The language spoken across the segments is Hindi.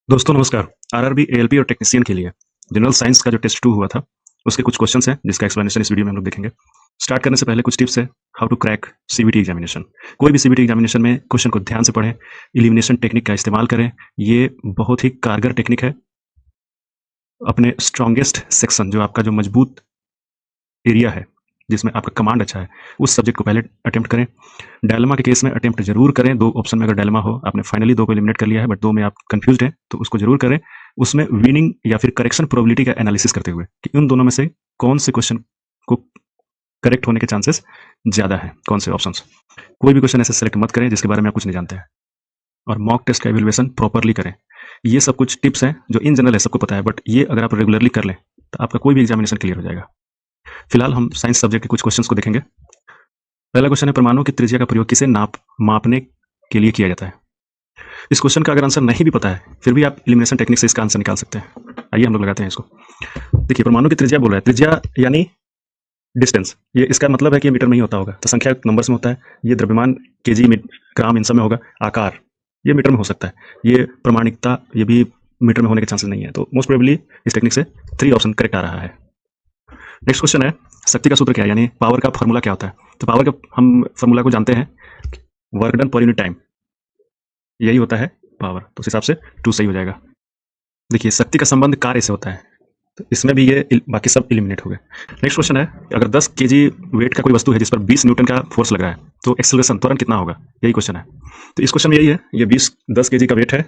दोस्तों नमस्कार। आरआरबी एएलपी और टेक्नीशियन के लिए जनरल साइंस का जो टेस्ट 2 हुआ था उसके कुछ क्वेश्चंस हैं जिसका एक्सप्लेनेशन इस वीडियो में हम लोग देखेंगे। स्टार्ट करने से पहले कुछ टिप्स है how to crack CBT examination. कोई भी सीबीटी एग्जामिनेशन में क्वेश्चन को ध्यान से पढ़ें, एलिमिनेशन टेक्निक का इस्तेमाल करें। ये बहुत ही कारगर टेक्निक है। अपने स्ट्रॉन्गेस्ट सेक्शन जो आपका जो मजबूत एरिया है जिसमें आपका कमांड अच्छा है उस सब्जेक्ट को पहले अटेम्प्ट करें। डायलेमा के केस में अटेम्प्ट जरूर करें। दो ऑप्शन में अगर डायलेमा हो, आपने फाइनली दो को एलिमिनेट कर लिया है बट दो में आप कंफ्यूज हैं तो उसको जरूर करें। उसमें विनिंग या फिर करेक्शन प्रोबेबिलिटी का एनालिसिस करते हुए कि उन दोनों में से कौन से क्वेश्चन को करेक्ट होने के चांसेस ज्यादा है, कौन से ऑप्शंस। कोई भी क्वेश्चन ऐसे सेलेक्ट मत करें जिसके बारे में आप कुछ नहीं जानते हैं। और मॉक टेस्ट का एवेल्युएशन प्रॉपरली करें। ये सब कुछ टिप्स हैं जो इन जनरल है, सबको पता है, बट ये अगर आप रेगुलरली कर लें तो आपका कोई भी एग्जामिनेशन क्लियर हो जाएगा। फिलहाल हम साइंस सब्जेक्ट के कुछ क्वेश्चंस को देखेंगे। पहला क्वेश्चन है, परमाणु की त्रिज्या का प्रयोग किसे मापने के लिए किया जाता है। इस क्वेश्चन का अगर आंसर नहीं भी पता है फिर भी आप एलिमिनेशन टेक्निक से इसका आंसर निकाल सकते हैं। आइए हम लोग लगाते हैं इसको। देखिए, परमाणु की त्रिज्या बोल रहा है, त्रिज्या यानी डिस्टेंस। ये इसका मतलब है कि मीटर में ही होता होगा, तो संख्या नंबर्स में होता है। ये द्रव्यमान केजी ग्राम इन सब में होगा। आकार ये मीटर में हो सकता है। ये प्रामाणिकता ये भी मीटर में होने के चांसेस नहीं है। तो मोस्ट प्रोबेबली इस टेक्निक से 3 ऑप्शन करेक्ट आ रहा है। नेक्स्ट क्वेश्चन है, शक्ति का सूत्र क्या है, यानी पावर का फॉर्मूला क्या होता है। तो पावर का हम फॉर्मूला को जानते हैं, work done per unit time, यही होता है पावर। तो उस हिसाब से 2 सही हो जाएगा। देखिए, शक्ति का संबंध कार्य से होता है, तो इसमें भी ये बाकी सब एलिमिनेट हो गए। नेक्स्ट क्वेश्चन है, अगर 10 केजी वेट का कोई वस्तु है जिस पर 20 न्यूटन का फोर्स लग रहा है तो एक्सेलरेशन त्वरण कितना होगा, यही क्वेश्चन है। तो इस क्वेश्चन में यही है, ये 10 केजी का वेट है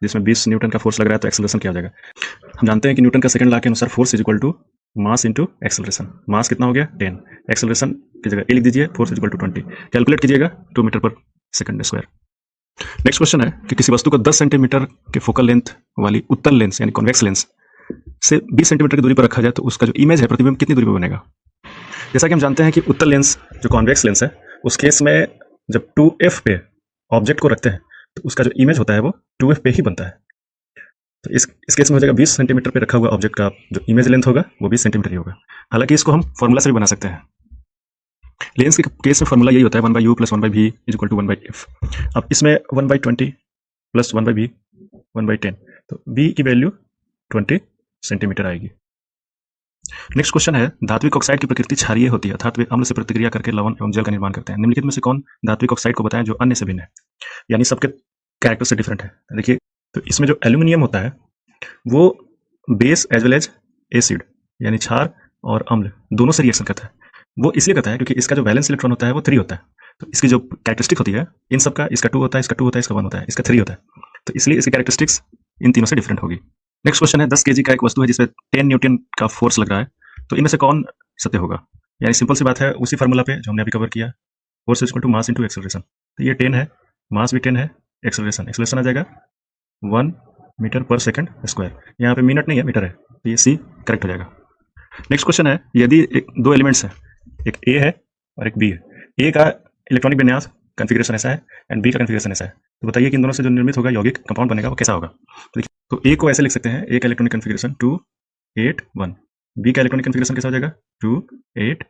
जिसमें 20 न्यूटन का फोर्स लग रहा है, तो एक्सेलरेशन क्या हो जाएगा। हम जानते हैं कि न्यूटन का सेकंड लॉ के अनुसार force is equal to mass into acceleration. Mass कितना हो गया 10, एक्सेलरेशन की जगह ए लिख दीजिए, force is equal to 20। Calculate कीजिएगा 2 मीटर पर सेकंड स्क्वायर। नेक्स्ट क्वेश्चन है कि किसी वस्तु को 10 सेंटीमीटर के फोकल लेंथ वाली उत्तल लेंस यानी कॉन्वेक्स लेंस से 20 सेंटीमीटर की दूरी पर रखा जाए तो उसका जो इमेज है प्रतिबिंब कितनी दूरी पर बनेगा। जैसा कि हम जानते हैं कि उत्तल लेंस जो कॉन्वेक्स लेंस है उस केस में जब 2f पे ऑब्जेक्ट को रखते हैं तो उसका जो इमेज होता है वो 2f पे ही बनता है। तो इस केस में हो जाएगा 20 सेंटीमीटर पे रखा हुआ ऑब्जेक्ट का जो इमेज लेंथ होगा वो 20 सेंटीमीटर ही होगा। हालांकि इसको हम फॉर्मूला से भी बना सकते हैं। लेंस के केस में फॉर्मूला यही होता है 1/u + 1/v is equal to 1/f। अब इसमें 1/20 + 1/v 1/10, तो v की वैल्यू 20 सेंटीमीटर आएगी। नेक्स्ट क्वेश्चन है, धात्विक ऑक्साइड की प्रकृति क्षारीय होती है अर्थात वे अम्ल से प्रतिक्रिया करके लवण एवं जल का निर्माण करते हैं। निम्नलिखित में से कौन धात्विक ऑक्साइड को बताएं जो अन्य से भिन्न है, यानी सबके कैरेक्टर से डिफरेंट है। देखिए, तो इसमें जो एल्यूमिनियम होता है वो base as well as acid यानी क्षार और अम्ल दोनों से रिएक्शन करता है। वो इसलिए करता है क्योंकि इसका जो वैलेंस इलेक्ट्रॉन होता है वो 3 होता है। तो इसकी जो कैरेक्टरिस्टिक होती है इन सबका, इसका 2 होता है, इसका 2 होता है, इसका 1 होता है, इसका 3 होता है। तो इसलिए इसकी कैरेक्टरिस्टिक्स इन तीनों से डिफरेंट होगी। नेक्स्ट क्वेश्चन है, 10 केजी का एक वस्तु है जिसमें 10 न्यूटन का फोर्स लग रहा है, तो इनमें से कौन सत्य होगा। यानी सिंपल सी बात है, उसी फार्मूला पे जो हमने अभी कवर किया, force is equal to mass into acceleration. तो ये 10 है, मास भी 10 है, एक्सेलरेशन आ जाएगा 1 मीटर पर सेकंड स्क्वायर। यहाँ पे मिनट नहीं है, मीटर है, तो ये सी करेक्ट हो जाएगा। नेक्स्ट क्वेश्चन है, यदि दो एलिमेंट्स हैं, एक ए है और एक बी है, ए का इलेक्ट्रॉनिक विन्यास कॉन्फ़िगरेशन ऐसा है एंड बी का कॉन्फ़िगरेशन ऐसा है, तो बताइए कि इन दोनों से जो निर्मित होगा यौगिक कंपाउंड बनेगा वो कैसा होगा। तो देखिए, तो ए को ऐसे लिख सकते हैं, ए का इलेक्ट्रॉनिक कॉन्फ़िगरेशन 2 8 1, बी का इलेक्ट्रॉनिक कॉन्फ़िगरेशन कैसा हो जाएगा 2 8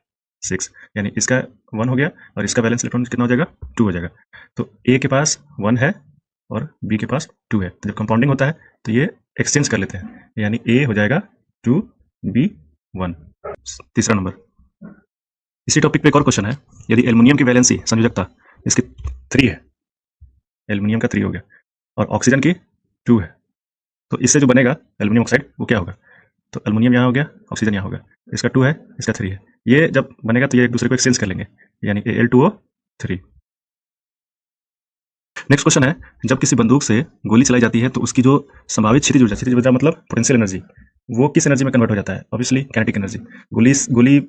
6, यानी इसका 1 हो गया और इसका वैलेंस इलेक्ट्रॉन कितना हो जाएगा 2 हो जाएगा। तो ए के पास 1 है और बी के पास 2 है, तो जब कंपाउंडिंग होता है तो ये एक्सचेंज कर लेते हैं, यानी ए हो जाएगा 2 बी 1। तीसरा नंबर, इसी टॉपिक पे एक और क्वेश्चन है, यदि एल्युमिनियम की वैलेंसी संयोजकता इसकी 3 है, एल्युमिनियम का 3 हो गया और ऑक्सीजन की 2 है, तो इससे जो बनेगा एल्युमिनियम ऑक्साइड वो क्या होगा। तो एल्युमिनियम यहाँ हो गया, ऑक्सीजन यहाँ होगा, इसका 2 है, इसका 3 है, ये जब बनेगा तो ये एक दूसरे को एक्सचेंज कर लेंगे, यानी Al2O3। नेक्स्ट क्वेश्चन है, जब किसी बंदूक से गोली चलाई जाती है तो उसकी जो संभावित क्षितिज ऊर्जा मतलब पोटेंशियल एनर्जी, वो किस एनर्जी में कन्वर्ट हो जाता है। Obviously kinetic energy. गोली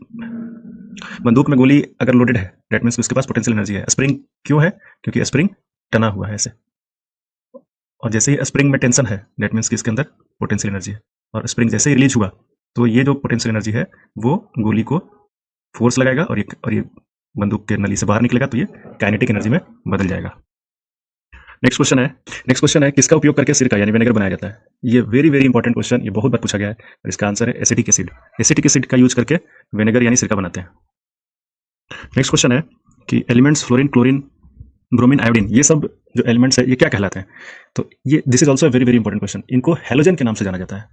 बंदूक में गोली अगर लोडेड है दैट मीन्स उसके पास पोटेंशियल एनर्जी है। स्प्रिंग क्यों है, क्योंकि स्प्रिंग टना हुआ है ऐसे, और जैसे ही स्प्रिंग में टेंशन है दैट मीन्स कि इसके अंदर पोटेंशियल एनर्जी है, और स्प्रिंग जैसे ही रिलीज हुआ तो ये जो पोटेंशियल एनर्जी है वो गोली को फोर्स लगाएगा और ये बंदूक के नली से बाहर निकलेगा, तो ये काइनेटिक एनर्जी में बदल जाएगा। नेक्स्ट क्वेश्चन है, किसका उपयोग करके सिरका यानी विनेगर बनाया जाता है। ये वेरी वेरी इंपॉर्टेंट क्वेश्चन, ये बहुत बार पूछा गया है और इसका आंसर है एसिटिक एसिड। एसिटिक एसिड का यूज करके विनेगर यानी सिरका बनाते हैं। नेक्स्ट क्वेश्चन है कि elements fluorine, chlorine, bromine, iodine, ये सब जो एलिमेंट्स है ये क्या कहलाते हैं? तो ये this is also very very important question. इनको हेलोजन के नाम से जाना जाता है।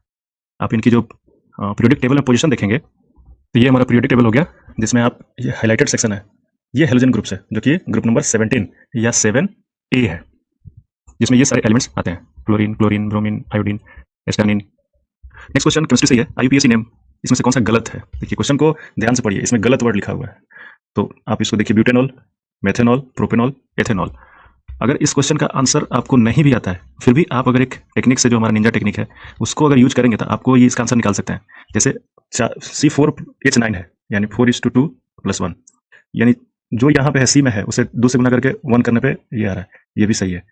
आप इनकी जो पीरियोडिक टेबल में पोजीशन देखेंगे तो ये हमारा पीरियोडिक टेबल हो गया, जिसमें आप ये हाईलाइटेड सेक्शन है, ये हेलोजन ग्रुप्स है, जो कि ग्रुप नंबर 17 या 7A है, जिसमें ये सारे एलिमेंट्स आते हैं, fluorine, chlorine, bromine, iodine, astatine. Next question chemistry से है, आईयूपीएसी नेम इसमें से कौन सा गलत है? देखिए क्वेश्चन को ध्यान से पढ़िए, इसमें गलत वर्ड लिखा हुआ है, तो आप इसको देखिए, ब्यूटेनॉल, मेथेनॉल, प्रोपेनॉल, एथेनॉल। अगर इस क्वेश्चन का आंसर आपको नहीं भी आता है, फिर भी आप अगर एक टेक्निक से, जो हमारा निंजा टेक्निक है, उसको अगर यूज करेंगे तो आपको ये इसका आंसर निकाल सकते हैं। जैसे C4H9 है, यानी 4:2+1, यानी जो यहाँ पे है सी में है उसे 2 से गुना करके 1 करने पे ये आ रहा है, ये भी सही है,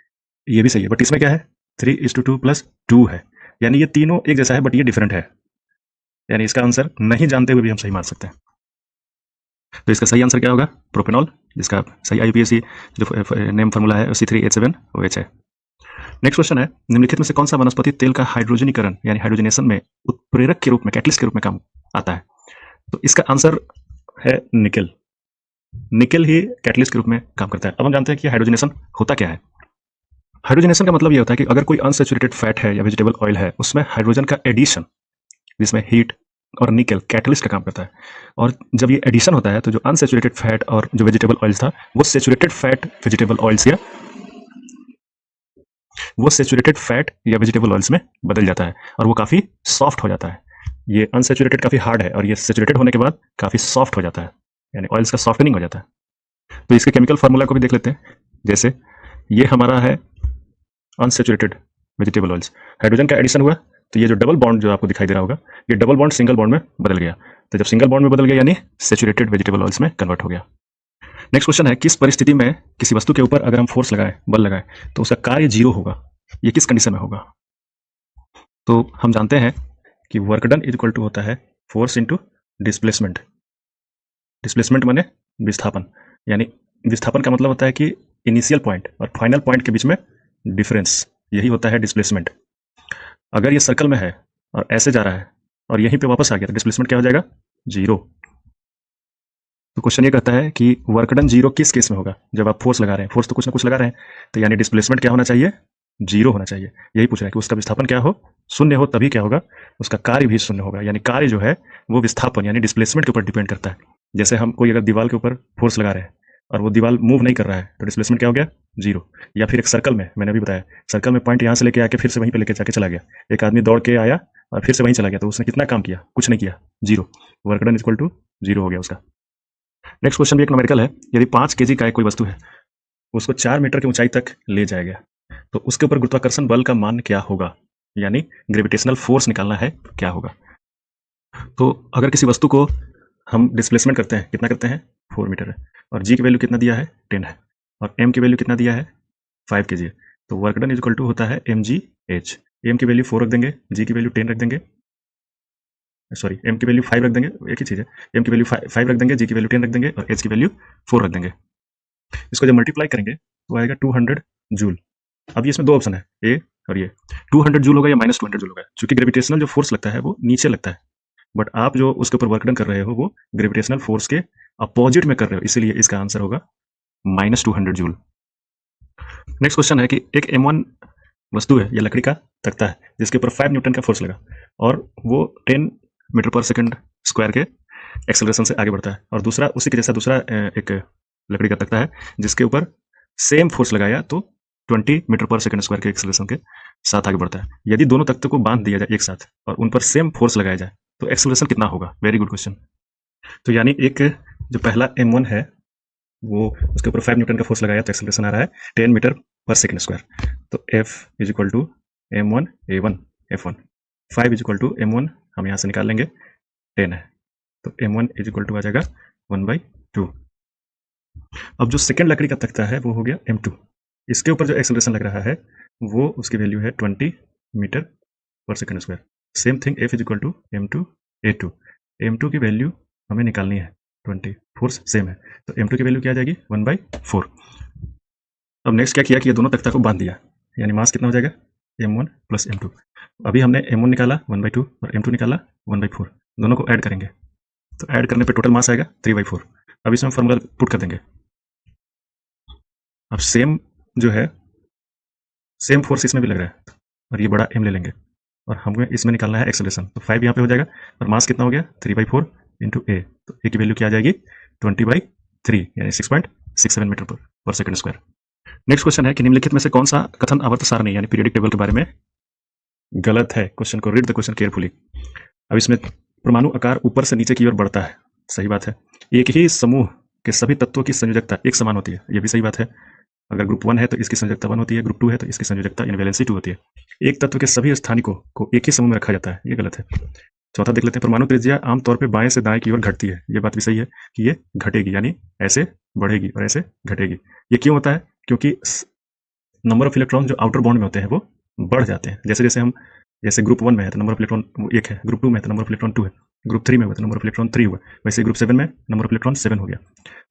ये भी सही है, बट इसमें क्या है 3:2+2 है, यानी ये तीनों एक जैसा है बट ये डिफरेंट है, यानी इसका आंसर नहीं जानते हुए भी हम सही मान सकते हैं। तो इसका सही आंसर क्या होगा? प्रोपेनॉल, जिसका सही आईयूपीएसी जो नेम फार्मूला है C3H7OH है। नेक्स्ट क्वेश्चन है, निम्नलिखित में से कौन सा वनस्पति तेल का हाइड्रोजनीकरण यानी हाइड्रोजनेशन में उत्प्रेरक के रूप में, कैटलिस्ट के रूप में काम आता है? तो इसका आंसर है निकेल। निकेल ही कैटलिस्ट के रूप में काम करता है। अब हम जानते हैं कि हाइड्रोजनेशन होता क्या है। हाइड्रोजनेशन का मतलब ये होता है कि अगर कोई अनसैचुरेटेड फैट है या वेजिटेबल ऑयल है, उसमें हाइड्रोजन का एडिशन, जिसमें हीट और निकेल कैटलिस्ट का काम करता है, और जब ये एडिशन होता है तो जो अनसैचुरेटेड फैट और जो वेजिटेबल ऑयल था वो सैचुरेटेड फैट वेजिटेबल ऑयल्स में बदल जाता है और वो काफ़ी सॉफ्ट हो जाता है। ये अनसैचुरेटेड काफ़ी हार्ड है और ये सैचुरेटेड होने के बाद काफ़ी सॉफ्ट हो जाता है, यानी ऑयल्स का सॉफ्टनिंग हो जाता है। तो इसके केमिकल फार्मूला को भी देख लेते हैं। जैसे ये हमारा है अनसैचुरेटेड वेजिटेबल ऑयल्स, हाइड्रोजन का एडिशन हुआ तो ये जो डबल बॉन्ड जो आपको दिखाई दे रहा होगा, ये डबल बॉन्ड सिंगल बॉन्ड में बदल गया, तो जब सिंगल बॉन्ड में बदल गया यानी सैचुरेटेड वेजिटेबल ऑयल्स में कन्वर्ट हो गया। नेक्स्ट क्वेश्चन है, किस परिस्थिति में किसी वस्तु के ऊपर अगर हम फोर्स लगाएं, बल लगाएं, तो उसका कार्य 0 होगा? ये किस कंडीशन में होगा? तो हम जानते हैं कि work done is equal to होता है फोर्स इंटू डिस्प्लेसमेंट। डिस्प्लेसमेंट माने विस्थापन, यानी विस्थापन का मतलब होता है कि इनिशियल पॉइंट और फाइनल पॉइंट के बीच में डिफरेंस, यही होता है डिस्प्लेसमेंट। अगर ये सर्कल में है और ऐसे जा रहा है और यहीं पे वापस आ गया तो डिस्प्लेसमेंट क्या हो जाएगा? 0। तो क्वेश्चन ये कहता है कि वर्क डन 0 किस केस में होगा? जब आप फोर्स लगा रहे हैं, फोर्स तो कुछ ना कुछ लगा रहे हैं, तो यानी डिस्प्लेसमेंट क्या होना चाहिए? 0 होना चाहिए। यही पूछ रहा है कि उसका विस्थापन क्या हो? शून्य हो, तभी क्या होगा? उसका कार्य भी शून्य होगा, यानी कार्य जो है वो विस्थापन यानी डिस्प्लेसमेंट के ऊपर डिपेंड करता है। जैसे हम कोई अगर दीवार के ऊपर फोर्स लगा रहे हैं और वो दीवार मूव नहीं कर रहा है तो डिस्प्लेसमेंट क्या हो गया? 0। या फिर एक सर्कल में, मैंने अभी बताया, सर्कल में पॉइंट यहाँ से लेके आके फिर से वहीं पे लेके जाके चला गया, एक आदमी दौड़ के आया और फिर से वहीं चला गया, तो उसने कितना काम किया? कुछ नहीं किया, 0। वर्क डन इक्वल टू 0 हो गया उसका। नेक्स्ट क्वेश्चन भी एक न्यूमेरिकल है, यदि 5 kg का कोई वस्तु है, उसको 4 मीटर की ऊंचाई तक ले जाया गया, तो उसके ऊपर गुरुत्वाकर्षण बल का मान क्या होगा? यानी ग्रेविटेशनल फोर्स निकालना है, क्या होगा? तो अगर किसी वस्तु को हम डिस्प्लेसमेंट करते हैं, कितना करते हैं? 4 मीटर है, और जी की वैल्यू कितना दिया है? 10 है, और एम की वैल्यू कितना दिया है? 5 kg है, तो work done is equal to होता है mgh। एम की वैल्यू 4 रख देंगे, जी की वैल्यू 10 रख देंगे, सॉरी एम की वैल्यू 5 रख देंगे, एक ही चीज़ है, एम की वैल्यू 5 रख देंगे, जी की वैल्यू 10 रख देंगे, और एच की वैल्यू 4 रख देंगे। इसको जब मल्टीप्लाई करेंगे तो आएगा 200 जूल। अब ये इसमें 2 ऑप्शन है, ए और ये 200 जूल होगा या -200 जूल होगा, क्योंकि ग्रेविटेशनल जो फोर्स लगता है वो नीचे लगता है, बट आप जो उसके ऊपर वर्क डन कर रहे हो वो ग्रेविटेशनल फोर्स के अपोजिट में कर रहे हो, इसीलिए इसका आंसर होगा -200 जूल। नेक्स्ट क्वेश्चन है कि एक M1 वस्तु है या लकड़ी का तख्ता है जिसके ऊपर 5 न्यूटन का फोर्स लगा और वो 10 मीटर पर सेकंड स्क्वायर के एक्सेलरेशन से आगे बढ़ता है, और दूसरा उसी के जैसा दूसरा एक लकड़ी का तख्ता है जिसके ऊपर सेम फोर्स लगाया तो 20 मीटर पर सेकंड स्क्वायर के एक्सेलरेशन के साथ आगे बढ़ता है। यदि दोनों तख्तों को बांध दिया जाए एक साथ और उन पर सेम फोर्स लगाया जाए तो एक्सेलरेशन कितना होगा? Very good question. तो यानी एक जो पहला M1 है वो उसके ऊपर 5 न्यूटन का फोर्स लगाया तो एक्सेलरेशन आ रहा है 10 मीटर पर सेकंड स्क्वायर, तो F is equal to M1 A1 F1, 5 is equal to M1 हम यहाँ से निकाल लेंगे 10 है, तो M1 इज इक्वल टू आ जाएगा 1/2। अब जो सेकंड लकड़ी का तख्ता है वो हो गया M2, इसके ऊपर जो एक्सेलरेशन लग रहा है वो उसकी वैल्यू है 20 मीटर पर second square. Same thing F is equal to M2 A2, M2 की वैल्यू हमें निकालनी है 20, फोर्स सेम है, तो M2 की वैल्यू क्या आ जाएगी? 1/4। अब नेक्स्ट क्या किया कि ये दोनों तख्ता को बांध दिया, यानी मास कितना हो जाएगा? M1 plus M2। अभी हमने M1 निकाला 1/2 और M2 निकाला 1/4, दोनों को ऐड करेंगे तो ऐड करने पे टोटल मास आएगा 3/4। अब इसमें फॉर्मूला पुट कर देंगे, अब सेम जो है सेम फोर्स इसमें भी लग रहा है और ये बड़ा एम ले लेंगे और हमें इसमें निकालना है एक्सेलरेशन। तो 5 यहाँ पे हो जाएगा और मास कितना हो गया 3/4 इंटू ए। तो ए की वैल्यू क्या आ जाएगी 20/3 यानी 6.67 मीटर पर सेकंड स्क्वायर। नेक्स्ट क्वेश्चन है कि निम्नलिखित में से कौन सा कथन आवर्त सारणी यानी पीरियडिक टेबल के बारे में गलत है। क्वेश्चन को रीड द क्वेश्चन केयरफुली। अब इसमें परमाणु आकार ऊपर से नीचे की ओर बढ़ता है, सही बात है। एक ही समूह के सभी तत्वों की संयोजकता एक समान होती है, ये भी सही बात है। अगर ग्रुप 1 है तो इसकी संयोजकता 1 होती है, ग्रुप 2 है तो इसकी संयोजकता यानी वैलेंसी 2 होती है। एक तत्व के सभी स्थानिकों को एक ही समूह में रखा जाता है, ये गलत है। चौथा देख लेते हैं, परमाणु त्रिज्या आमतौर पर बाएं से दाएं की ओर घटती है, ये बात भी सही है कि ये घटेगी यानी ऐसे बढ़ेगी और ऐसे घटेगी। ये क्यों होता है? क्योंकि नंबर ऑफ इलेक्ट्रॉन जो आउटर बॉन्ड में होते हैं वो बढ़ जाते हैं। जैसे जैसे हम जैसे ग्रुप 1 में है तो नंबर ऑफ इलेक्ट्रॉन 1 है, ग्रुप 2 में है तो नंबर ऑफ इलेक्ट्रॉन 2 है, ग्रुप 3 में हुआ तो नंबर ऑफ इलेक्ट्रॉन 3 हुआ, वैसे ग्रुप 7 में नंबर ऑफ इलेक्ट्रॉन 7 हो गया।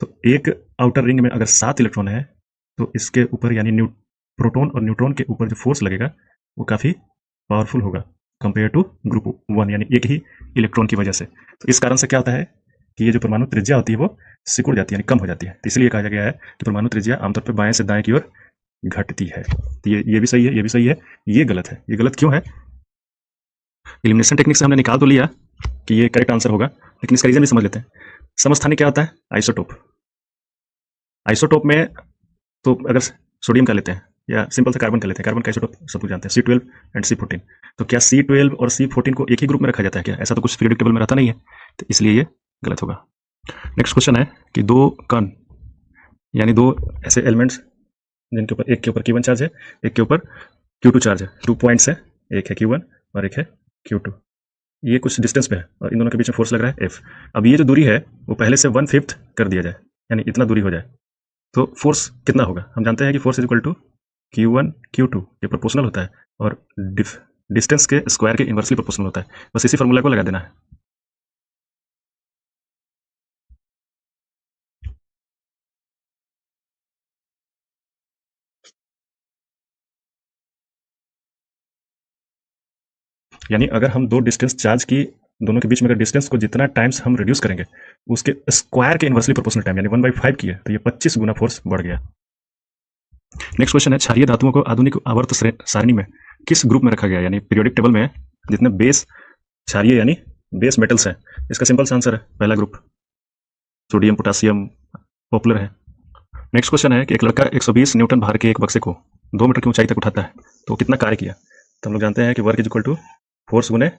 तो एक आउटर रिंग में अगर 7 इलेक्ट्रॉन है तो इसके ऊपर यानी प्रोटॉन और न्यूट्रॉन के ऊपर जो फोर्स लगेगा वो काफ़ी पावरफुल होगा कंपेयर टू ग्रुप 1 यानी एक ही इलेक्ट्रॉन की वजह से। तो इस कारण से क्या होता है कि ये जो परमाणु त्रिज्या होती है वो सिकुड़ जाती है यानी कम हो जाती है। तो इसलिए कहा गया है कि परमाणु त्रिज्या आमतौर पर बाएं से दाएं की ओर घटती है। तो ये भी सही है, ये भी सही है, ये गलत है। ये गलत क्यों है? एलिमिनेशन टेक्निक से हमने निकाल तो लिया कि ये करेक्ट आंसर होगा, लेकिन इसका रीजन भी समझ लेते हैं। समस्थानिक क्या होता है? आइसोटोप। आइसोटोप में तो अगर सोडियम का लेते हैं या सिंपल से कार्बन का लेते हैं, कार्बन का आइसोटोप सब कुछ जानते हैं, C12 एंड C14। तो क्या C12 और C14 को एक ही ग्रुप में रखा जाता है क्या? ऐसा तो कुछ पीरियडिक टेबल में रहता नहीं है, तो इसलिए ये गलत होगा। नेक्स्ट क्वेश्चन है कि दो कण यानी दो ऐसे एलिमेंट्स जिनके ऊपर एक के ऊपर Q1 चार्ज है, एक के ऊपर Q2 चार्ज है, 2 पॉइंट्स है, एक है Q1 और एक है Q2। ये कुछ डिस्टेंस पे है और इन दोनों के बीच में फोर्स लग रहा है F। अब ये जो दूरी है वो पहले से 1/5 कर दिया जाए यानी इतना दूरी हो जाए तो फोर्स कितना होगा? हम जानते हैं कि force is equal to Q1 Q2 ये प्रोपोर्शनल होता है और डिस्टेंस के स्क्वायर के इनवर्सली प्रोपोर्शनल होता है। बस इसी फॉर्मूला को लगा देना है। यानी अगर हम दो डिस्टेंस चार्ज की दोनों के बीच में अगर डिस्टेंस को जितना टाइम्स हम रिड्यूस करेंगे उसके स्क्वायर के इनवर्सली प्रोपोर्शनल टाइम यानी 1/5 की है तो ये 25 गुना फोर्स बढ़ गया। नेक्स्ट क्वेश्चन है, क्षारीय धातुओं को आधुनिक आवर्त सारणी में किस ग्रुप में रखा गया? यानी पीरियोडिक टेबल में जितने बेस क्षारीय यानी बेस मेटल्स है, इसका सिंपल सा आंसर है पहला ग्रुप, सोडियम पोटासियम पॉपुलर है। नेक्स्ट क्वेश्चन है कि एक लड़का 120 न्यूटन भार के एक बक्से को 2 मीटर की ऊंचाई तक उठाता है तो कितना कार्य किया? तो हम लोग जानते हैं कि work is equal to force गुने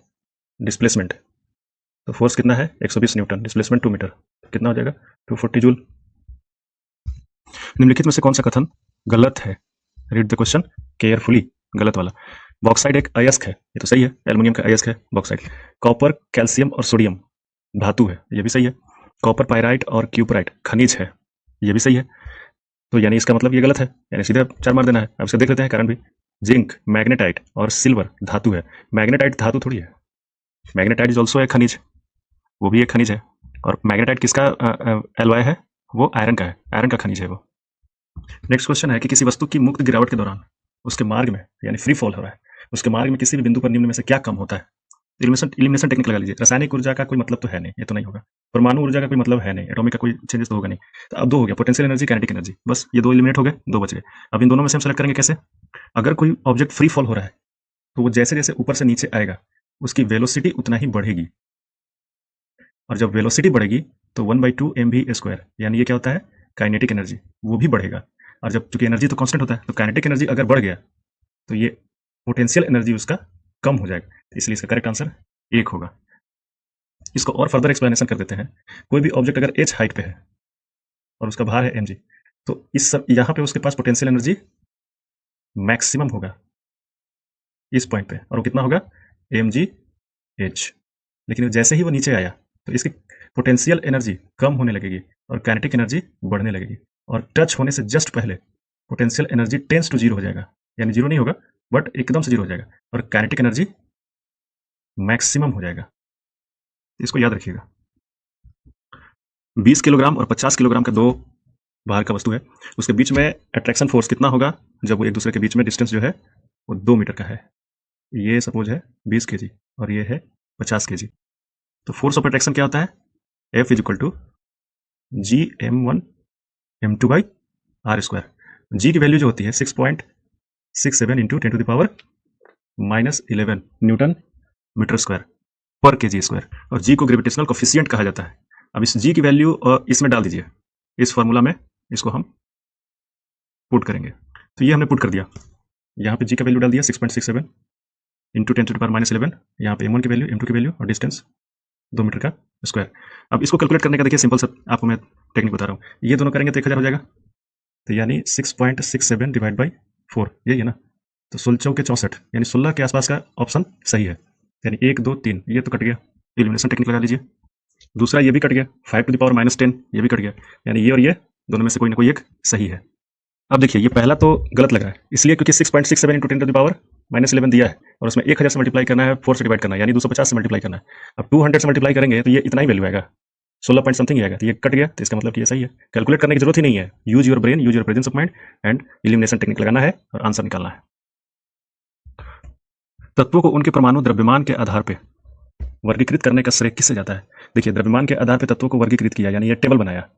डिस्प्लेसमेंट। तो फोर्स कितना है 120 न्यूटन, डिस्प्लेसमेंट 2 मीटर, तो कितना हो जाएगा 240 जूल। निम्नलिखित में से कौन सा कथन गलत है? Read the question carefully. गलत वाला, बॉक्साइड एक अयस्क है, ये तो सही है, एल्युमिनियम का अयस्क है बॉक्साइड। कॉपर कैल्शियम और सोडियम धातु है, ये भी सही है। कॉपर पायराइट और क्यूपराइट खनिज है, ये भी सही है। तो यानी इसका मतलब ये गलत है, यानी सीधे 4 मार देना है। अब इसे देख लेते हैं कारण भी। जिंक मैग्नेटाइट और सिल्वर धातु है, मैग्नेटाइट धातु थोड़ी है, मैग्नेटाइट इज ऑल्सो एक खनिज, वो भी एक खनिज है। और मैग्नेटाइट किसका एलॉय है? वो आयरन का है, आयरन का खनिज है वो। नेक्स्ट क्वेश्चन है कि किसी वस्तु की मुक्त गिरावट के दौरान उसके मार्ग में यानी फ्री फॉल हो रहा है, उसके मार्ग में किसी भी बिंदु पर निम्न में से क्या कम होता है? इलिमिनेशन टेक्निक लगा लीजिए। रासायनिक ऊर्जा का कोई मतलब तो है नहीं, ये तो नहीं होगा। परमाणु ऊर्जा का कोई मतलब है नहीं, एटॉमिक का कोई चेंजेस तो होगा नहीं। तो अब 2 हो गया, पोटेंशियल एनर्जी काइनेटिक एनर्जी, बस ये 2 एलिमिनेट हो गए, 2 बच गए। अब इन दोनों में से हम सेलेक्ट करेंगे कैसे? अगर कोई ऑब्जेक्ट फ्री फॉल हो रहा है तो वो जैसे जैसे ऊपर से नीचे आएगा उसकी वेलोसिटी उतना ही बढ़ेगी, और जब वेलोसिटी बढ़ेगी तो 1/2 mv² यानी ये क्या होता है काइनेटिक एनर्जी, वो भी बढ़ेगा। और जब चूंकि एनर्जी तो कांस्टेंट होता है तो काइनेटिक एनर्जी अगर बढ़ गया तो ये पोटेंशियल एनर्जी उसका कम हो जाएगा, इसलिए इसका करेक्ट आंसर 1 होगा। इसको और फर्दर एक्सप्लेनेशन कर देते हैं। कोई भी ऑब्जेक्ट अगर h हाइट पे है और उसका भार है mg, तो इस सब यहाँ पे उसके पास पोटेंशियल एनर्जी मैक्सिमम होगा इस पॉइंट पे, और वो कितना होगा mgh। लेकिन जैसे ही वो नीचे आया तो इसकी पोटेंशियल एनर्जी कम होने लगेगी और काइनेटिक एनर्जी बढ़ने लगेगी, और टच होने से जस्ट पहले पोटेंशियल एनर्जी टेंस टू 0 हो जाएगा, यानी 0 नहीं होगा बट एकदम से 0 हो जाएगा, और काइनेटिक एनर्जी मैक्सिमम हो जाएगा। इसको याद रखिएगा। 20 किलोग्राम और 50 किलोग्राम का 2 भार का वस्तु है, उसके बीच में अट्रैक्शन फोर्स कितना होगा जब वो एक दूसरे के बीच में डिस्टेंस जो है वो 2 मीटर का है। ये सपोज है 20 kg और ये है 50 kg। तो फोर्स ऑफ अट्रैक्शन क्या होता है? F is equal to G m1 m2 by r square. G की वैल्यू जो होती है 6.67 इंटू 10⁻⁻11 न्यूटन मीटर स्क्वायर पर केजी स्क्वायर, और जी को ग्रेविटेशनल कोफिशिएंट कहा जाता है। अब इस जी की वैल्यू इसमें डाल दीजिए, इस फॉर्मूला में इसको हम पुट करेंगे। तो ये हमने पुट कर दिया, यहाँ पे जी का वैल्यू डाल दिया 6.67 इंटू 10⁻⁻11, यहाँ पे m1 की वैल्यू, m2 की वैल्यू और डिस्टेंस 2 मीटर का स्क्वायर। अब इसको कैलकुलेट करने का देखिए सिंपल सा आपको मैं टेक्निक बता रहा हूँ, ये दोनों करेंगे तो 1000 हो जाएगा, तो यानी 6.67 डिवाइड बाई 4, यही है ना। तो 16 चौके 64, यानी 16 के आसपास का ऑप्शन सही है, यानी 1 2 3 ये तो कट गया, एलिमिनेशन टेक्निक लगा लीजिए। दूसरा ये भी कट गया, 5⁻⁻10 ये भी कट गया, यानी ये और ये दोनों में से कोई ना कोई एक सही है। अब देखिए ये पहला तो गलत लग रहा है, इसलिए क्योंकि 6.67 इंटू 10⁻⁻11 दिया है और उसमें 1000 से मल्टीप्लाई करना है, 4 से डिवाइड करना है, यानी 250 से मल्टीप्लाई करना है। अब 200 से मल्टीप्लाई करेंगे तो ये इतना ही वैल्यू आएगा, 16 पॉइंट समथिंग ही आएगा, तो ये कट गया, तो इसका मतलब कि ये सही है। कैलकुलेट करने की जरूरत ही नहीं है, use your brain, use your presence of mind and elimination technique लगाना है और आंसर निकालना है। तत्वों को उनके परमाणु द्रव्यमान के आधार पर वर्गीकृत करने का श्रेय किससे जाता है? देखिए द्रव्यमान के आधार पर तत्वों को वर्गीकृत किया, यानी ये टेबल बनाया,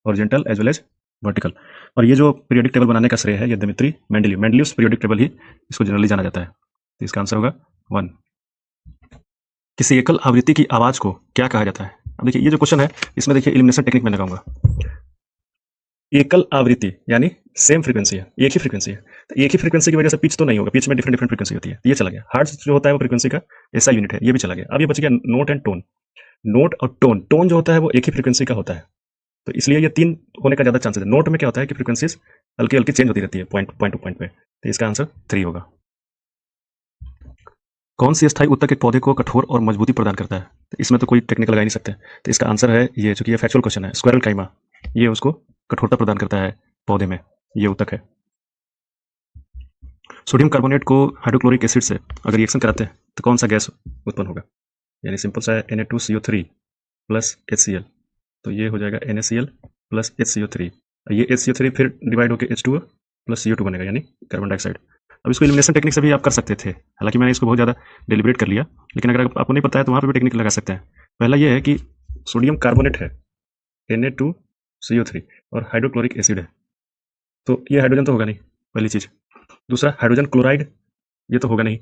horizontal as well as vertical, और ये जो पीरियोडिक टेबल बनाने का श्रेय है ये दिमित्री मेंडेलीव, मेंडेलीव्स पीरियोडिक टेबल ही इसको जनरली जाना जाता है। तो इसका आंसर होगा 1। किसी एकल आवृत्ति की आवाज को क्या कहा जाता है? अब देखिए ये जो क्वेश्चन है इसमें देखिए एलिमिनेशन टेक्निक में लगाऊंगा। एकल आवृत्ति यानी सेम फ्रीक्वेंसी है, एक ही फ्रीक्वेंसी है, तो एक ही फ्रीक्वेंसी की वजह से पिच तो नहीं होगा, पिच में डिफरेंट फ्रीक्वेंसी होती है, तो ये चला गया। हर्ट्ज जो होता है वो फ्रीक्वेंसी का ऐसा यूनिट है, ये भी चला गया। अब ये बच गया नोट एंड टोन। नोट और टोन, टोन जो होता है वो एक ही फ्रीक्वेंसी का होता है, तो इसलिए ये 3 होने का ज्यादा चांसेस है। नोट में क्या होता है कि फ्रीक्वेंसीज हल्की हल्की चेंज होती रहती है पॉइंट टू पॉइंट पे, तो इसका आंसर 3 होगा। कौन सी स्थायी उत्तक एक पौधे को कठोर और मजबूती प्रदान करता है? तो इसमें तो कोई टेक्निक लगा ही नहीं सकते, तो इसका आंसर है ये, चूंकि ये फैक्चुअल क्वेश्चन है, स्क्वायरल काइमा, ये उसको कठोरता प्रदान करता है पौधे में, ये उत्तक है। सोडियम कार्बोनेट को हाइड्रोक्लोरिक एसिड से अगर रिएक्शन कराते हैं तो कौन सा गैस उत्पन्न होगा? यानी सिंपल सा है Na2CO3 प्लस HCl, तो ये हो जाएगा NaCl प्लस HCO3, ये HCO3 फिर डिवाइड होकर H2O प्लस CO2 बनेगा, यानी कार्बन डाइऑक्साइड। अब इसको एलिमिनेशन टेक्निक से भी आप कर सकते थे, हालांकि मैंने इसको बहुत ज़्यादा डेलिब्रेट कर लिया, लेकिन अगर आपको नहीं पता है तो वहाँ पर भी टेक्निक लगा सकते हैं। पहला ये है कि सोडियम कार्बोनेट है Na2CO3 और हाइड्रोक्लोरिक एसिड है, तो ये हाइड्रोजन तो होगा नहीं, पहली चीज़। दूसरा हाइड्रोजन क्लोराइड, ये तो होगा नहीं,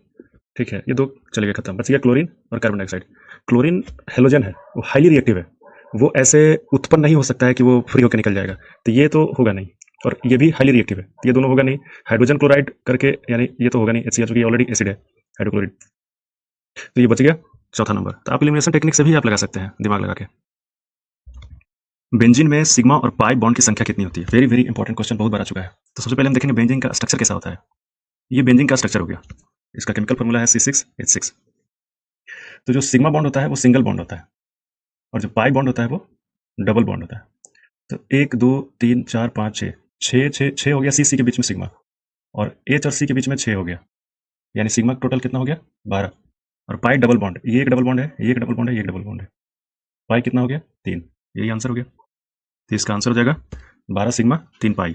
ठीक है, ये 2 चले गए, खत्म। बच गया क्लोरीन और कार्बन डाइऑक्साइड। क्लोरीन हेलोजन है, वो हाईली रिएक्टिव है, वो ऐसे उत्पन्न नहीं हो सकता है कि वो फ्री होकर निकल जाएगा, तो ये तो होगा नहीं। और ये भी हाईली रिएक्टिव है, तो ये दोनों होगा नहीं। हाइड्रोजन क्लोराइड करके, यानी ये तो होगा नहीं, HCl चूंकि ऑलरेडी एसिड है हाइड्रोक्लोराइड, तो ये बच गया चौथा नंबर। तो आप एलिमिनेशन टेक्निक से भी आप लगा सकते हैं दिमाग लगा के। बेंजीन में सिग्मा और पाई बॉन्ड की संख्या कितनी होती है? वेरी वेरी इंपॉर्टेंट क्वेश्चन, बहुत बार आ चुका है। तो सबसे पहले हम देखेंगे बेंजीन का स्ट्रक्चर कैसा होता है। ये बेंजीन का स्ट्रक्चर हो गया, इसका केमिकल फॉर्मूला है C6H6। तो जो सिग्मा बॉन्ड होता है वो सिंगल बॉन्ड होता है, और जो पाई बॉन्ड होता है वो डबल बॉन्ड होता है। तो 1 2 3 4 5 6 6 6 6 हो गया, सी के बीच में सिग्मा, और H और C के बीच में 6 हो गया, यानी सिग्मा टोटल कितना हो गया 12। और पाई डबल बॉन्ड, ये एक डबल बॉन्ड है, ये एक डबल बॉन्ड है, ये एक डबल बॉन्ड है, पाई कितना हो गया 3, यही आंसर हो गया। तो इसका आंसर हो जाएगा 12 सिग्मा 3 पाई।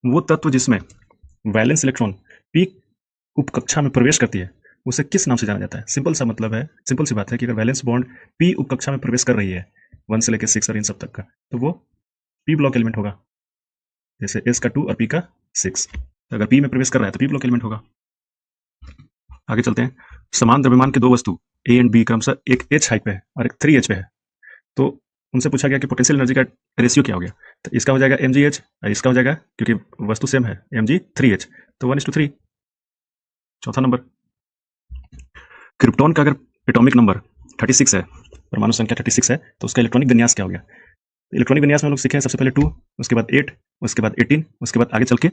वो तत्व जिसमें वैलेंस इलेक्ट्रॉन पी उपकक्षा में प्रवेश करती है उसे किस नाम से जाना जाता है? सिंपल सा मतलब है, सिंपल सी बात है कि अगर वैलेंस बॉन्ड पी उपकक्षा में प्रवेश कर रही है 1 से लेकर 6 और इन सब तक का, तो वो पी ब्लॉक एलिमेंट होगा, जैसे एस का 2 और पी का 6। तो अगर पी में प्रवेश कर रहा है तो पी ब्लॉक एलिमेंट होगा। आगे चलते हैं। समान द्रव्यमान के 2 वस्तु ए एंड बी क्रमशः एक H हाइट पे है और एक 3H पे है, तो उनसे पूछा गया कि पोटेंशियल एनर्जी का रेशियो क्या हो गया? तो इसका हो जाएगा mgh, और इसका हो जाएगा, क्योंकि वस्तु सेम है, mg 3h, तो 1:3। चौथा नंबर, क्रिप्टॉन का अगर एटॉमिक नंबर 36 है, परमाणु संख्या 36 है, तो उसका इलेक्ट्रॉनिक विन्यास क्या हो गया? इलेक्ट्रॉनिक विन्यास में हम लोग सीखे हैं सबसे पहले 2, उसके बाद 8, उसके बाद 18, उसके बाद आगे चल के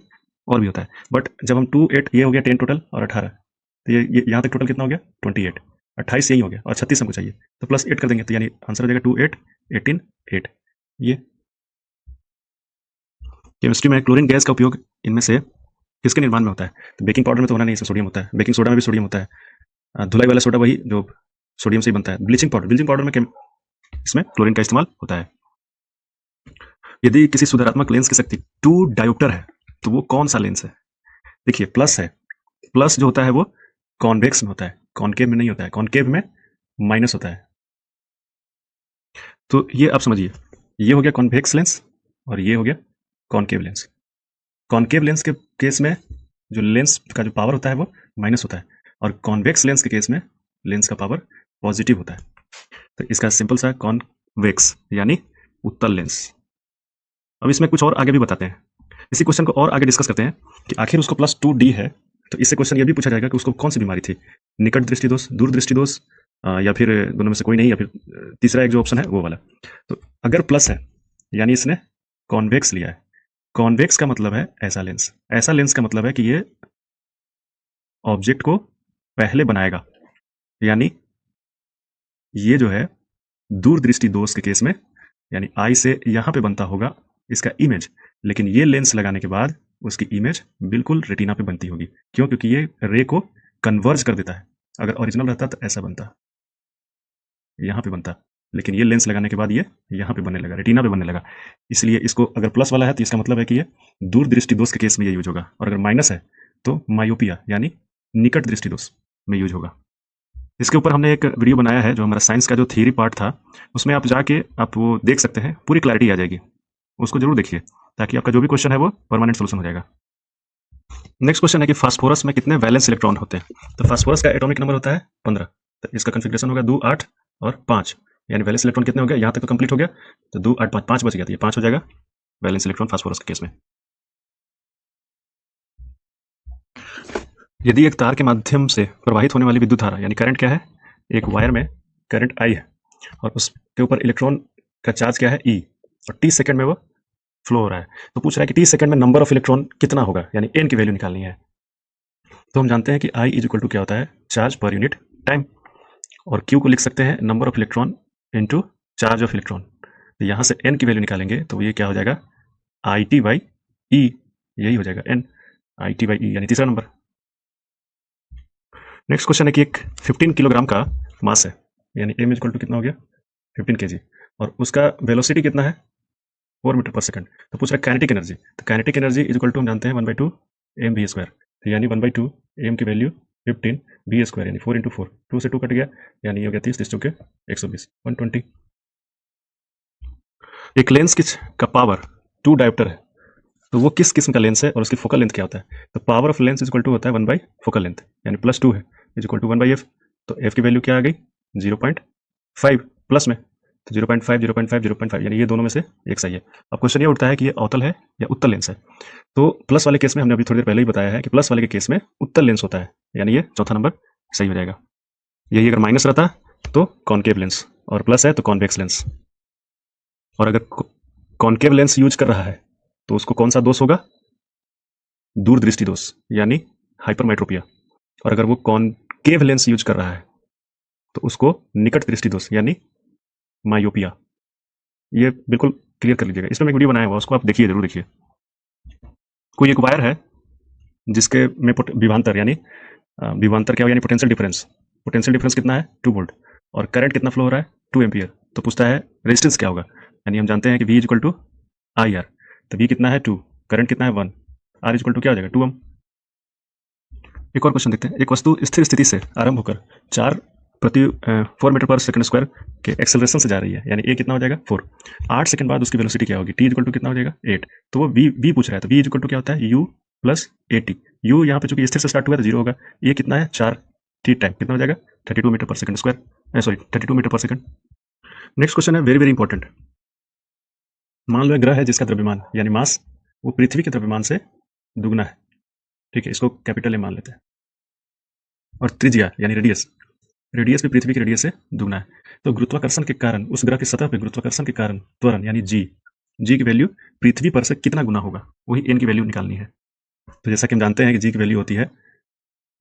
और भी होता है, बट जब हम 2 8 ये हो गया 10 टोटल और 18, तो ये यहाँ तक टोटल कितना हो गया 28, 28 यही हो गया, और 36 हमको चाहिए, तो प्लस 8 कर देंगे, तो यानी आंसर हो जाएगा 2 8 18 8। ये केमिस्ट्री में क्लोरीन गैस का उपयोग इनमें से किसके निर्माण में होता है? तो बेकिंग पाउडर में तो होना नहीं, इसमें सोडियम होता है, बेकिंग सोडा में भी सोडियम होता है, धुलाई वाला सोडा वही जो सोडियम से ही बनता है, ब्लीचिंग पाउडर में इसमें क्लोरीन का इस्तेमाल होता है। यदि किसी सुधारात्मक लेंस की शक्ति 2 डायोप्टर है तो वो कौन सा लेंस है? देखिए प्लस है, प्लस जो होता है वो कॉन्वेक्स में होता है, कॉनकेव में नहीं होता है, कॉनकेव में माइनस होता है। तो ये आप समझिए, ये हो गया कॉन्वेक्स लेंस और ये हो गया कॉनकेव लेंस। कॉनकेव लेंस के केस में जो लेंस का जो पावर होता है वो माइनस होता है, और कॉन्वेक्स लेंस के केस में लेंस का पावर पॉजिटिव होता है। तो इसका सिंपल सा कॉन्वेक्स यानी उत्तल लेंस। अब इसमें कुछ और आगे भी बताते हैं। इसी क्वेश्चन को और आगे डिस्कस करते हैं कि आखिर उसको +2D है, तो इससे क्वेश्चन ये भी पूछा जाएगा कि उसको कौन सी बीमारी थी, निकट दृष्टि दोष, दूर दृष्टि दोष, या फिर दोनों में से कोई नहीं, या फिर तीसरा एक जो ऑप्शन है वो वाला। तो अगर प्लस है यानी इसने कॉन्वेक्स लिया है। कॉन्वेक्स का मतलब है ऐसा लेंस। ऐसा लेंस का मतलब है कि ये ऑब्जेक्ट को पहले बनाएगा, यानी ये जो है दूर दृष्टि दोष के केस में यानी आई से यहाँ पे बनता होगा इसका इमेज, लेकिन ये लेंस लगाने के बाद उसकी इमेज बिल्कुल रेटिना पे बनती होगी। क्यों? क्योंकि ये रे को कन्वर्ज कर देता है। अगर ओरिजिनल रहता तो ऐसा बनता, यहाँ पे बनता, लेकिन ये लेंस लगाने के बाद ये यहाँ पे बनने लगा, रेटिना पे बनने लगा। इसलिए इसको अगर प्लस वाला है तो इसका मतलब है कि ये दूर दृष्टि दोष के केस में ये यूज होगा, और अगर माइनस है तो मायोपिया यानी निकट दृष्टि दोष में यूज होगा। इसके ऊपर हमने एक वीडियो बनाया है, जो हमारा साइंस का जो थियरी पार्ट था, उसमें आप जाके आप वो देख सकते हैं, पूरी क्लैरिटी आ जाएगी। उसको जरूर देखिए, ताकि आपका जो भी क्वेश्चन है वो परमानेंट सोल्यूशन हो जाएगा। नेक्स्ट क्वेश्चन है कि फास्फोरस में कितने वैलेंस इलेक्ट्रॉन होते हैं? तो फास्फोरस का एटॉमिक नंबर होता है 15। तो इसका कन्फिग्रेशन होगा 2, 8 और 5, यानी वैलेंस इलेक्ट्रॉन कितने हो गए? यहाँ तक तो कंप्लीट हो गया, तो 2, 8, 5, 5 बच गया, तो ये 5 हो जाएगा वैलेंस इलेक्ट्रॉन फास्फोरस के केस में। यदि एक तार के माध्यम से प्रवाहित होने वाली विद्युत धारा यानी करंट क्या है? एक वायर में करंट आई है, और उसके ऊपर इलेक्ट्रॉन का चार्ज क्या है? ई, और 30 सेकंड में वो फ्लो हो रहा है। तो पूछ रहा है कि 30 सेकंड में नंबर ऑफ इलेक्ट्रॉन कितना होगा, यानी एन की वैल्यू निकालनी है। तो हम जानते हैं कि आई इज इक्वल टू क्या होता है? चार्ज पर यूनिट टाइम, और क्यू को लिख सकते हैं number of electron into charge of electron. तो यहाँ से एन की वैल्यू निकालेंगे तो ये क्या हो जाएगा? आई टी बाई ई, यही हो जाएगा N, I T by E, यानी तीसरा नंबर। नेक्स्ट क्वेश्चन है कि एक 15 किलोग्राम का मास है, यानी एम इक्वल टू कितना हो गया? 15 केजी, और उसका वेलोसिटी कितना है? 4 मीटर पर सेकंड। तो पूछ रहा है काइनेटिक एनर्जी। तो kinetic energy is equal to हम जानते हैं 1/2 एम वी स्क्वायर, तो यानी 1/2 एम की वैल्यू 15 वी स्क्वायर, यानी 4 इंटू 4, 2 से 2 कट गया, यानी ये हो गया 30, 30 चौके 120, 120। एक लेंस का पावर 2 डायोप्टर है, तो वो किस किस्म का लेंस है और उसकी फोकल लेंथ क्या होता है? तो power of lens is equal to होता है 1 बाई फोकल लेंथ, यानी +2 है, is equal to 1 by F. तो एफ की वैल्यू क्या आ गई? 0.5 प्लस में, तो 0.5, 0.5, 0.5, यानी ये दोनों में से एक सही है। अब क्वेश्चन ये उठता है कि ये अवतल है या उत्तल लेंस है। तो प्लस वाले केस में हमने अभी थोड़ी देर पहले ही बताया है कि प्लस वाले के केस में उत्तल लेंस होता है, यानी ये चौथा नंबर सही हो जाएगा। यही अगर माइनस रहता तो कॉनकेव लेंस, और प्लस है तो कॉन्वेक्स लेंस। और अगर कॉनकेव लेंस यूज कर रहा है तो उसको कौन सा दोष होगा? दूर दृष्टि दोष, यानी हाइपरमेट्रोपिया। और अगर वो कॉनकेव लेंस यूज कर रहा है तो उसको निकट दृष्टि दोष, यानी मायोपिया। ये बिल्कुल क्लियर कर लीजिएगा, इसमें मैं वीडियो बनाया हुआ, उसको आप देखिए, जरूर देखिए। कोई एक वायर है जिसके में विभवांतर, यानी विभवांतर क्या हो, यानी पोटेंशियल डिफरेंस। पोटेंशियल डिफरेंस कितना है? 2 वोल्ट, और करंट कितना फ्लो हो रहा है? 2 एम्पियर। तो पूछता है रेजिस्टेंस क्या होगा, यानी हम जानते हैं कि V equal to I R. तो V कितना है? 2, करंट कितना है? 1, R इक्वल टू क्या हो जाएगा? 2 ओम। एक और क्वेश्चन देखते हैं। एक वस्तु स्थिर स्थिति से आरंभ होकर 4 मीटर पर सेकंड स्क्वायर के एक्सेलरेशन से जा रही है, यानी ए कितना हो जाएगा? 4। 8 सेकंड बाद उसकी वेलोसिटी क्या होगी? T इक्वल टू कितना हो जाएगा? 8। तो वो V पूछ रहा है, तो V इक्वल टू क्या होता है? U plus AT। U यहाँ पे चूंकि स्थिर से स्टार्ट हुआ है तो 0 होगा। ये कितना है? 4, T टाइम कितना हो जाएगा? 32 मीटर पर सेकंड स्क्वायर, सॉरी 32 मीटर पर सेकंड। नेक्स्ट क्वेश्चन है वेरी वेरी इंपॉर्टेंट। मान लो एक ग्रह है जिसका द्रव्यमान यानी मास वो पृथ्वी के द्रव्यमान से दुगना है, ठीक है, इसको कैपिटल ए मान लेते हैं। और त्रिज्या यानी रेडियस, रेडियस भी पृथ्वी के रेडियस से दुगना है। तो गुरुत्वाकर्षण के कारण उस ग्रह की सतह पे गुरुत्वाकर्षण के कारण त्वरण यानी जी की वैल्यू पृथ्वी पर से कितना गुना होगा, वही एन की वैल्यू निकालनी है। तो जैसा कि हम जानते हैं कि जी की वैल्यू होती है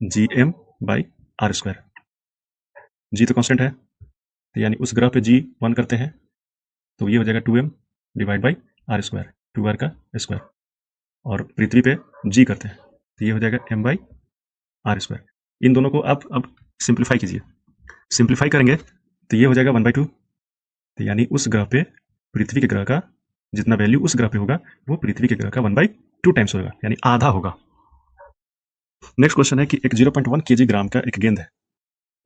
GM बाई आर स्क्वायर। जी तो कांस्टेंट है, तो यानी उस ग्रह पे जी 1 करते हैं तो ये हो जाएगा 2m divide by are square, 2r का स्क्वायर, और पृथ्वी पे जी करते हैं तो ये हो जाएगा m बाई आर स्क्वायर। इन दोनों को आप अब सिंप्लीफाई कीजिए, सिंप्लीफाई करेंगे तो ये हो जाएगा 1/2। तो यानी उस ग्रह पे पृथ्वी के ग्रह का जितना वैल्यू उस ग्रह पे होगा वो पृथ्वी के ग्रह का 1/2 टाइम्स होगा, यानी आधा होगा। नेक्स्ट क्वेश्चन है कि एक 0.1 kg का एक गेंद है,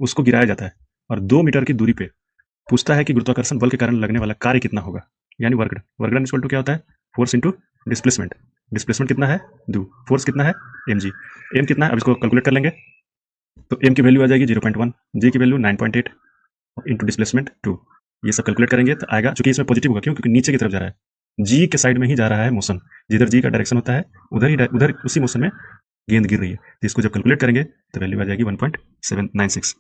उसको गिराया जाता है और 2 मीटर की दूरी पे पूछता है कि गुरुत्वाकर्षण बल के कारण लगने वाला कार्य कितना होगा, यानी work done. Work done equal to क्या होता है? फोर्स इंटू डिस्प्लेसमेंट, डिस्प्लेसमेंट कितना है दो, फोर्स कितना है mg, m कितना है, अब इसको कैलकुलेट कर लेंगे तो m की वैल्यू आ जाएगी 0.1, g की वैल्यू 9.8 इंटू डिस्प्लेसमेंट 2, ये सब कैलकुलेट करेंगे तो आएगा, चूंकि इसमें पॉजिटिव होगा, क्यों, क्योंकि नीचे की तरफ जा रहा है, जी के साइड में ही जा रहा है मोशन, जिधर जी का डायरेक्शन होता है उधर उसी मोशन में गेंद गिर रही है, तो इसको जब कैलकुलेट करेंगे तो वैल्यू आ जाएगी 1.796।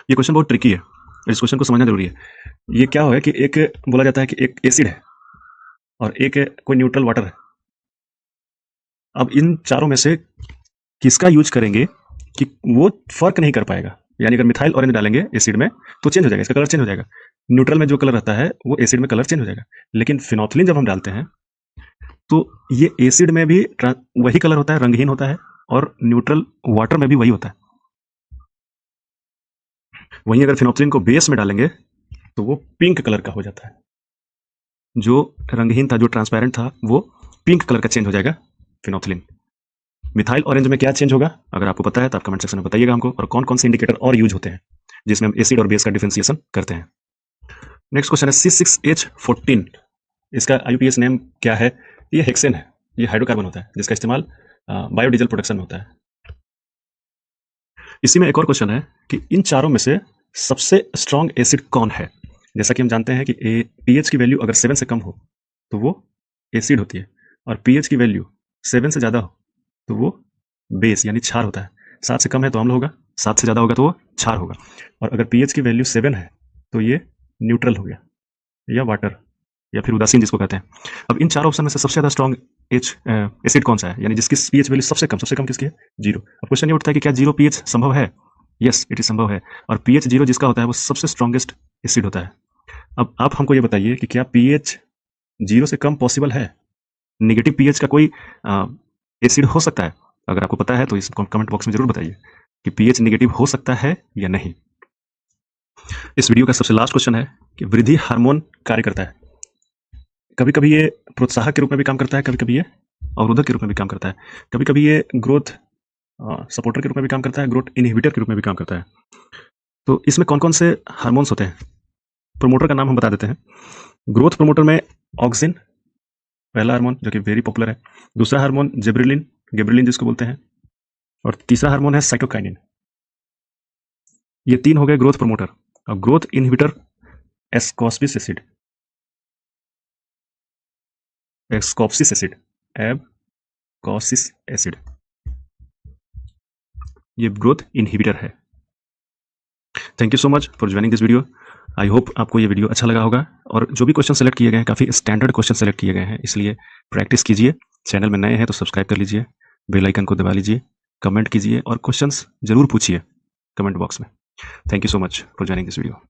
ये क्वेश्चन बहुत ट्रिकी है, इस क्वेश्चन को समझना जरूरी है। ये क्या होगा कि एक बोला जाता है कि एक एसिड है और एक कोई न्यूट्रल वाटर है, अब इन चारों में से किसका यूज करेंगे कि वो फर्क नहीं कर पाएगा, यानी अगर मिथाइल ऑरेंज डालेंगे एसिड में तो चेंज हो जाएगा, इसका कलर चेंज हो जाएगा, न्यूट्रल में जो कलर रहता है वो एसिड में कलर चेंज हो जाएगा, लेकिन फिनोथिलीन जब हम डालते हैं तो ये एसिड में भी वही कलर होता है, रंगहीन होता है, और न्यूट्रल वाटर में भी वही होता है। वहीं अगर फिनोथिलीन को बेस में डालेंगे तो वो पिंक कलर का हो जाता है, जो रंगहीन था, जो ट्रांसपेरेंट था, वो पिंक कलर का चेंज हो जाएगा फिनोथिलीन। मिथाइल ऑरेंज में क्या चेंज होगा, अगर आपको पता है तो आप कमेंट सेक्शन में बताइएगा हमको, और कौन कौन से इंडिकेटर और यूज होते हैं जिसमें हम एसिड और बेस का डिफरेंशिएशन करते हैं। नेक्स्ट क्वेश्चन है C6H14, इसका IUPAC नेम क्या है, ये हेक्सेन है, ये हाइड्रोकार्बन होता है जिसका इस्तेमाल बायोडीजल प्रोडक्शन में होता है। इसी में एक और क्वेश्चन है कि इन चारों में से सबसे स्ट्रॉन्ग एसिड कौन है। जैसा कि हम जानते हैं कि pH की वैल्यू अगर 7 से कम हो तो वो एसिड होती है, और pH की वैल्यू 7 से ज़्यादा हो तो वो बेस यानी क्षार होता है। 7 से कम है तो अम्ल होगा, 7 से ज़्यादा होगा तो वो क्षार होगा, और अगर pH की वैल्यू 7 है तो ये न्यूट्रल हो गया, या वाटर, या फिर उदासीन जिसको कहते हैं। अब इन चार ऑप्शन में से सबसे ज़्यादा स्ट्रॉन्ग एसिड कौन सा है, यानी जिसकी pH वैल्यू सबसे कम किसकी है, 0। अब क्वेश्चन ये उठता है कि क्या 0 pH संभव है, यस इट इज संभव है, और pH 0 जिसका होता है वो सबसे स्ट्रॉन्गेस्ट एसिड होता है। अब आप हमको ये बताइए कि क्या pH 0 से कम पॉसिबल है, नेगेटिव pH का कोई एसिड हो सकता है, अगर आपको पता है तो इस कमेंट बॉक्स में जरूर बताइए कि pH नेगेटिव हो सकता है या नहीं। इस वीडियो का सबसे लास्ट क्वेश्चन है कि वृद्धि हार्मोन कार्य करता है, कभी कभी ये प्रोत्साहक के रूप में भी काम करता है, कभी कभी ये अवरोधक के रूप में भी काम करता है, कभी कभी ये ग्रोथ सपोर्टर के रूप में भी काम करता है, ग्रोथ इनहिबिटर के रूप में भी काम करता है। तो इसमें कौन कौन से हार्मोन्स होते हैं, प्रोमोटर का नाम हम बता देते हैं। ग्रोथ प्रोमोटर में ऑक्सिन पहला हार्मोन जो कि वेरी पॉपुलर है, दूसरा हार्मोन गिबरेलिन जिसको बोलते हैं, और तीसरा हार्मोन है साइटोकाइनिन। ये 3 हो गए ग्रोथ प्रोमोटर। और ग्रोथ इनहिबिटर एस्कॉर्बिक एसिड, एबकॉसिस एसिड, ये ग्रोथ इनहिबिटर है। Thank you so much for joining this video. I hope आपको ये वीडियो अच्छा लगा होगा, और जो भी क्वेश्चन सेलेक्ट किए गए हैं काफ़ी स्टैंडर्ड क्वेश्चन सेलेक्ट किए गए हैं, इसलिए प्रैक्टिस कीजिए। चैनल में नए हैं तो सब्सक्राइब कर लीजिए, बेल आइकन को दबा लीजिए, कमेंट कीजिए और क्वेश्चंस जरूर पूछिए कमेंट बॉक्स में। Thank you so much for joining this video.